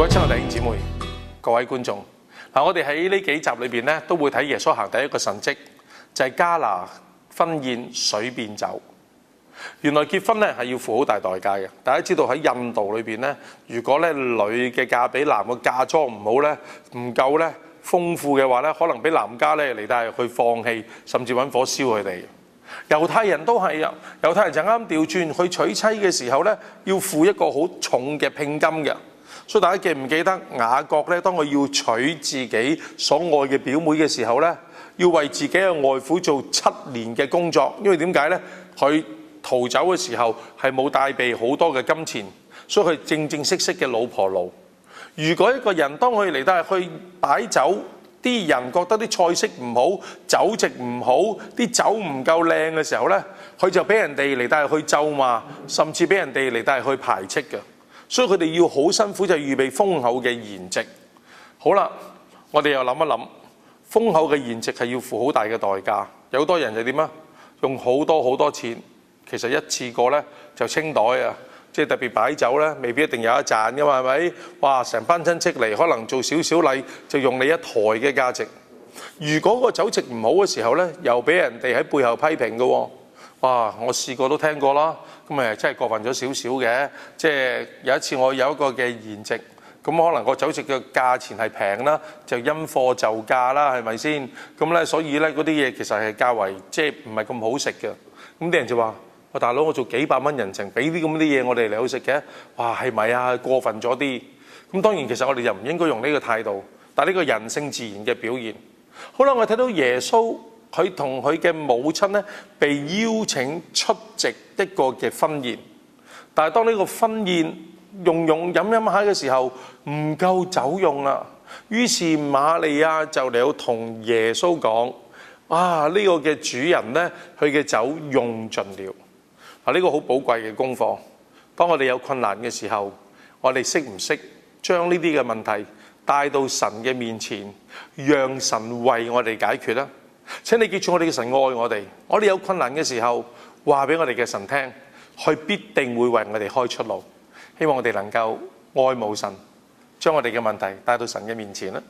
各位親愛弟兄姊妹、各位觀眾，我哋喺呢幾集裏邊咧，都會睇耶穌行第一個神蹟，就係迦拿婚宴水變酒。原來結婚咧係要付好大代價嘅。大家知道喺印度裏邊咧，如果咧女嘅嫁俾男嘅嫁妝唔好咧，唔夠咧豐富嘅話咧，可能俾男家咧嚟帶去放棄，甚至揾火燒佢哋。猶太人都係啊，猶太人就啱調轉去娶妻嘅時候咧，要付一個好重嘅聘金嘅。所以大家記唔記得雅各咧，當佢要娶自己所愛嘅表妹嘅時候咧，要為自己嘅外父做7年嘅工作，因為點解咧？佢逃走嘅時候係冇帶備好多嘅金錢，所以佢正正式式嘅老婆奴。如果一個人當佢嚟到去擺酒，啲人覺得啲菜式唔好，酒席唔好，啲酒唔夠靚嘅時候咧，佢就俾人哋嚟到去咒罵，甚至俾人哋嚟到去排斥嘅。所以佢哋要好辛苦，就預備豐厚嘅筵席。好啦，我哋又諗一諗，豐厚嘅筵席係要付好大嘅代價。有好多人就點啊？用好多錢，其實一次過咧就清袋啊！即係特別擺酒咧，未必一定有一賺噶嘛，係咪？哇！成班親戚嚟，可能做少少禮就用你一台嘅價值。如果個酒席唔好嘅時候咧，又俾人哋喺背後批評嘅喎。哇！我試過都聽過啦，咁真係過分咗少少嘅。即係有一次我有一個嘅筵席，咁可能個酒席嘅價錢係平啦，就因貨就價啦，係咪先？咁咧，所以咧嗰啲嘢其實係較為即係唔係咁好食嘅。咁啲人就話：喂，大佬，我做幾百蚊人情，俾啲咁啲嘢我哋嚟好食嘅？哇，係咪啊？過分咗啲。咁當然其實我哋就唔應該用呢個態度，但係呢個人性自然嘅表現。好啦，我睇到耶穌。佢同佢嘅母親咧被邀請出席一個嘅婚宴，但係當呢個婚宴用飲下嘅時候唔夠酒用啦，於是瑪利亞就嚟到同耶穌講：啊，呢個嘅主人咧，佢嘅酒用盡了。呢個好寶貴嘅功課。當我哋有困難嘅時候，我哋識唔識將呢啲嘅問題帶到神嘅面前，讓神為我哋解決呢？請你記住，我哋嘅神愛我哋。我哋有困難嘅時候，話俾我哋嘅神聽，佢必定會為我哋開出路。希望我哋能夠愛慕神，將我哋嘅問題帶到神嘅面前啦。